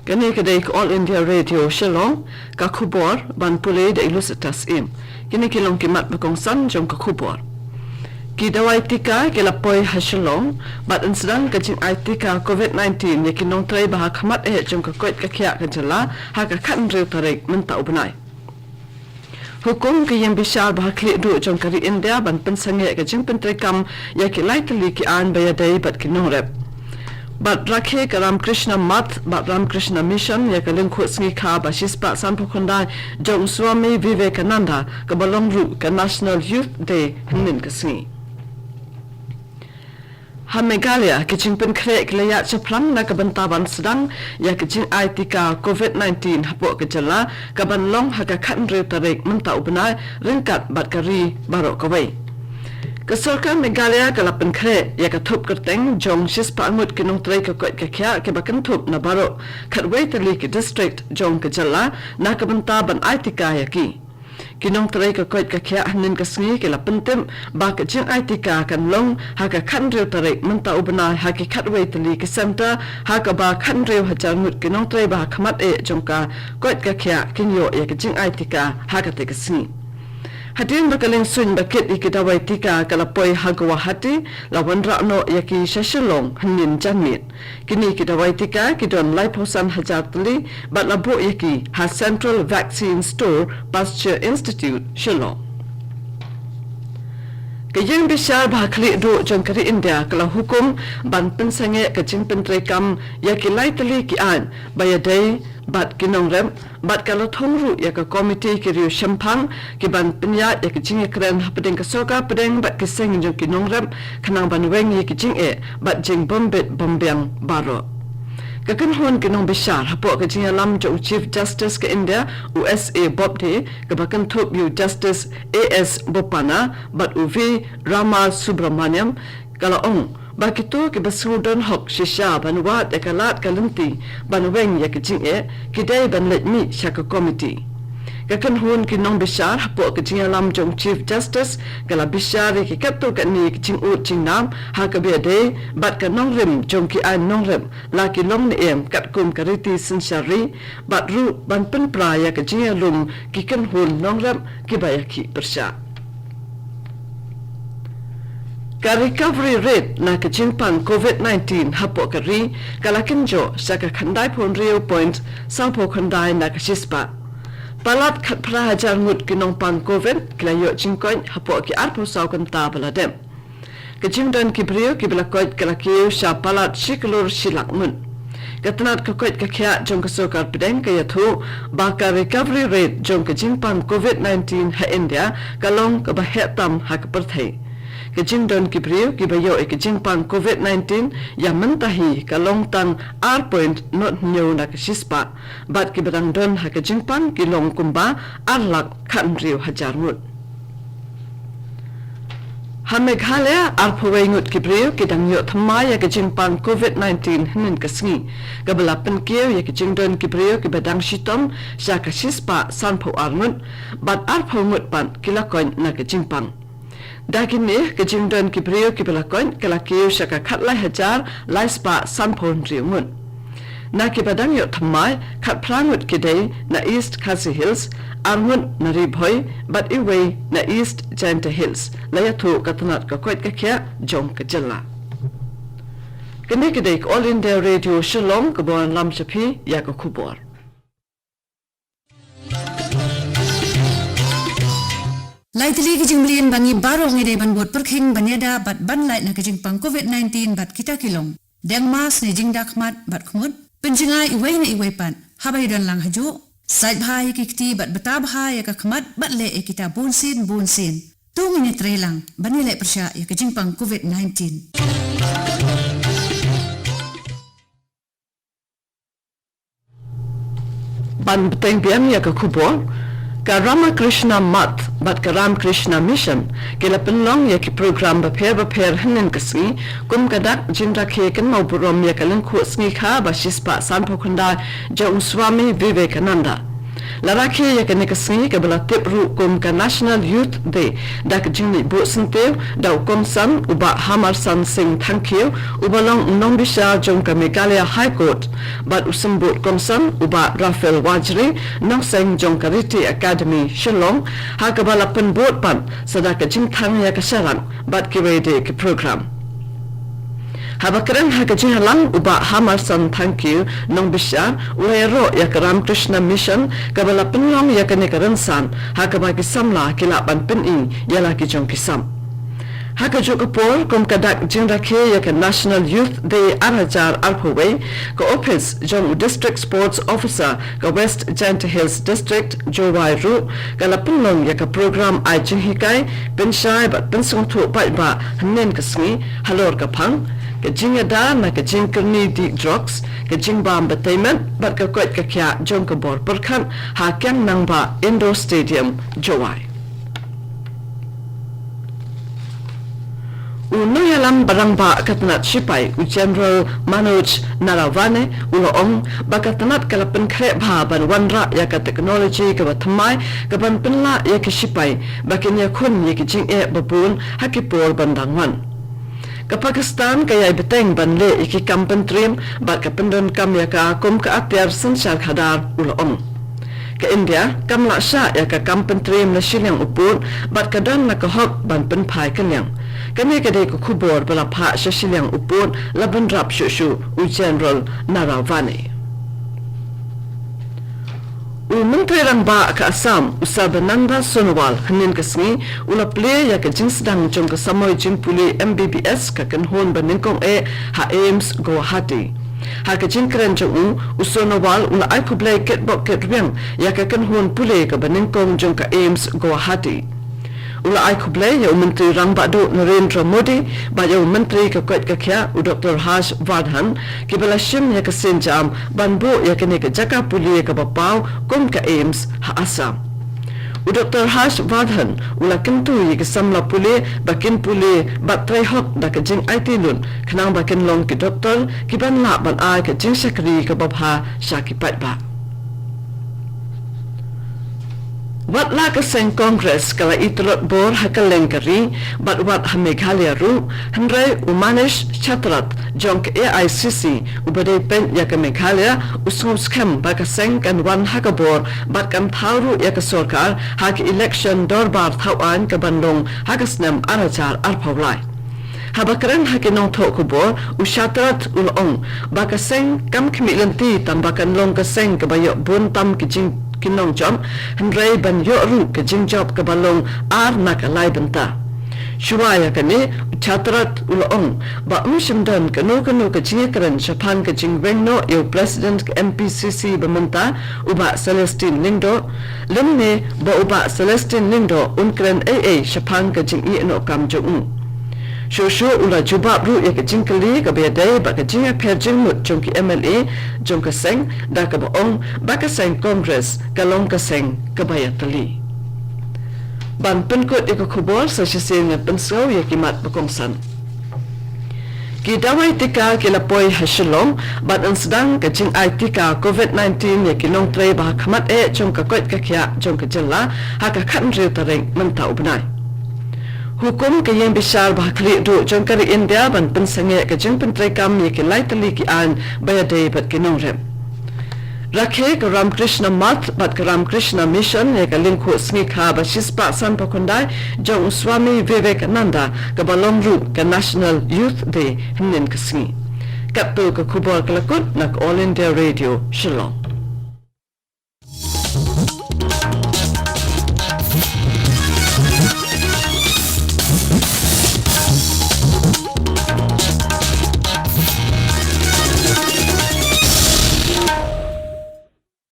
Kani kedai All India Radio Shillong kakubor ban pulai da ilusitas im. Kini kilong kimat bakongsan jong kakubor. Kidawai tika kilapoi hasilong bat insidang kajing ai tika COVID-19 ya kinong tray bahak hamat jong kakoit kakya kajala haka kan rew tarik mentau benai. Hukum ke yang besar bahakli du jong kari India ban pensange kajing pentrekam ya kilai tali ki an bayadai bat kinong rep. Bat rakhe ka Ramkrishna Math, bat Ramkrishna Mission ya ka lingkut sengi ka ba shispa sanpukundai jong Swami Vivekananda ka balong ru ka National Youth Day hinin ka sengi. Ha Meghalaya kicing penkrek layat ceplang na kabantaban sedang ya kicing aitika COVID-19 hapo kejala kabanlong haka kanre tarik mentau benai ringkat bat kari barok kawai. Kesorkan Meghalaya kalapan kre ya katup kerteng jong shispa amut kinong tray kakot kakya ke bakan tup na barok katway tali ke district jong kejala na kabantaban aitika ya ki. Kinong tray kakot kakya hanin kasngi ke lapan tim ba kajing aitika kan long haka kanrew tarik mentau benai haki katway tali ke center haka ba kanrew hajar mut kinong tray ba kamat jong ka kot kakya kinyo ya kajing aitika haka te kasngi. Hadirin bakaling sun bakit ikidawai tika kalapoi hagawa hati lawan rakno yaki sasilong hanin janmit. Kini ikidawai tika kidon laiposan hajar tali bat labo yaki ha Central Vaccine Store Pasteur Institute Shillong. Kajing besar bahakli du jong kari India kalau hukum ban pensange kajing pentrekam yaki lai tali ki an bayadai bat kinong rem bat kalau thongru ya ka komiti ki riu shampang ki ban penya ya ki jing kren pedeng ka soka pedeng bat kiseng jong kinong rem kanang ban weng ya ki jing bat jing bombet bombyang baro kakan hon kinong besar hapo ka jing lam jong Chief Justice ke India USA Bobde ka bakan top you Justice AS Bopana bat UV Rama Subramaniam kalau Bakito ke basudon hok shisha banwat ekalat kalunti banweng ya kicing kidai ban let mi shaka committee. Kakan hun kinong besar hapo kicing alam jong Chief Justice kala besar ki kato kani kicing ut jingnam ha ka bede bat kanong rem jong ki an nong rem la ki long ne em kat kum kariti sinshari bat ru ban pen pra ya kicing alum ki kan hun nong rem ki bayaki persya. Ka recovery rate na kajingpang COVID-19 hapo kari kalakinjo sa kakhanday pon rio point sampo khanday na kasispa. Palat kat prahajar ngut kinong pang COVID kilayo jingkoin hapo ki arpo saw kanta baladem. Kajingdan kibriyo kibalakot kalakiyo sa palat shikalur shilakmun. Katanat kakoit kakya jong kasokar pedeng kayatho baka recovery rate jong kajingpang COVID-19 ha India kalong kabahetam ha kaperthai. Kajing don kibriyo kibayo kajing pang COVID-19 yang mentahi kalong tang R point not nyo na kasispa bat kibadang don ha kajing pang kilong kumba arlak kan riyo hajar mut. Ha Meghalaya arpaway ngut kibriyo kidang yo thamaya kajing pang COVID-19 hinin kasngi kabalapan kiyo ya kajing don kibriyo kibadang shitom sa kasispa sanpo arngut bat arpaw ngut pan kilakoin na kajing pang. Dakin ni kajing don kibriyo kibalakoin kalakiyo sa kakatlay hajar laispa sanpon riungun. Na kibadang yo thamay kat prangut kiday na East Khasi Hills arngun na ribhoy bat iway na East Janta Hills layato katanat kakoit kakya jong kajala. Kini kiday All India Radio Shillong kabuan lam shapi ya kakubor. Laitli kijing blin bangi barong ide ban bot perkhing banyada bat ban lait na kijing pang COVID-19 bat kita kilong. Deng mas ni jing dakmat bat khumut. Penjingai iway na iway pan. Habay dan lang haju. Sait bhai kikti bat betab hai ya kakmat bat le kita bunsin. Tung ini trelang bani lait persya ya kijing pang COVID-19. Ban beteng biam ya kakubor. Ka Ramakrishna Math bat ka Ramkrishna Mission kila penlong ya ki program baper hinin kasngi kum kadak jindra ke kan mau burom ya kalang ku sngi kha ba shispa sanpo khunda jong Swami Vivekananda Laraki ya kene kesini ke bela tip ru kum ka National Youth Day dak jingni bu sentew da kom san uba Hamar San Singh thank you ubalong nong bisa jong ka Meghalaya High Court bat usembut kom san uba Rafael Wajri nong seng jong ka Riti Academy Shillong ha ka bala penbot pan sadaka jing thang ya ka sarang bat ki rede ke program Habakaran hakaji halang uba Hamar San thank you nong bisya ulayro ya Ram Krishna Mission kabala penlong ya kanekaran san hakabagi samla kilapan peni ya laki jong kisam hakajo kapor kom kadak jingrakhe ya National Youth Day arajar arpaway ka office jong District Sports Officer ka West Janta Hills District Jowai Ru kala penlong ya ka program ai jinghikai penshai bat pensong thu pai ba hanen kasmi halor ka phang kajing ada na kajing kerni di drugs kajing bam bataiment bat ka kwat ka kya jong ka bor perkhan ha kyang nang ba indoor stadium Jowai uno yalam barang ba katnat sipai u General Manoj Naravane uloong bakatnat kalapen kre bha ban wanra ya ka technology ka batmai ka ban penla ya ka sipai bakin ya khun ya kajing e babun hakipor bandangwan ka Pakistan kaya beteng banle iki kampen trim bat ka pendon kam ya ka kum ka atyar sanchar khadar ulong ka India kam la sha ya ka kampen trim na shilyang upur bat ka don na ka hok ban pen phai kanyang kami ka de ko khubor bala pha sha shilyang upur laban rap shu u General Naravane Menteri Rangba ke Assam Usabananda Sonowal hanin kasni ula play ya ke jinsdang jong ke samoy jing puli MBBS ka kanhon baningkong ha Ames Guwahati ha ke jing kren jong Sonowal ula ai kublay ketbok ketriang ya ke kanhon puli ka baningkong jong ka Ames Guwahati ula ai kublay ya Menteri Rangba do Narendra Modi ba ya Menteri ka kwat ka kya Dr. Harsh Vardhan ki bala shim ya ka senjam banbo ya ke ne ka jaka puli ka bapau kom ka Ames ha Assam Dr. Harsh Vardhan ula kentu ya ka samla puli bakin puli batrai hok da ka jing IT lun khnang bakin long ki doktor ki ban la ban ai ka jing sakri ka babha shakipat ba Wat la ka seng Congress kala itlot bor hakalengkari bat wat ha Meghalaya ru hanrai umanish chatrat jong AICC ubade pen ya ka Meghalaya usum scam ba ka seng kan wan hakabor bat kam thauru ya ka sarkar ha ki election dorbar thawan ka bandong hakasnam arachar arphawlai habakaran hakinong thokubor ushatrat ulong ba ka seng kam khmilanti tambakan long ka seng ka bayo bun tam ki jing kinong jom hendrai ban yo ru ke jing job ke balong ar nak alai benta shuaya kane chatrat ulong ba umshimdan kanu ke jing kran japan ke jing wengno yo president ke MPCC bementa uba Celestine Lindo lemne ba uba Celestine Lindo unkran AA japan ke jing i no kam jong Shosho ula jubab ru ya ke jingkali ka bedai ba ka jinga pher jingmut jong ki MLA jong ka seng da ka baong ba ka seng Congress ka long ka seng ka bayatali ban penkut ya ka khubor sa sisen ya pensau ya kimat bakongsan ki dawai tika ki lapoi hashalom bat an sedang ka jing ai tika COVID-19 ya ki nong tre ba khamat jong ka kwat ka kya jong ka jalla ha ka khan re tareng mentau benai Hukum ke yang besar bahkli do jangkari India ban pensange ke jeng pentrai kam ye ke laitali ki an bayade bat kinong rem. Rakhe ke Ram Krishna Math bat ke Ram Krishna Mission ye ke lingku snikha ba shispa san pakundai jong Swami Vivekananda ke balong ru ke National Youth Day hinin ke singi. Kaptu ke kubor kelakut nak All India Radio Shillong.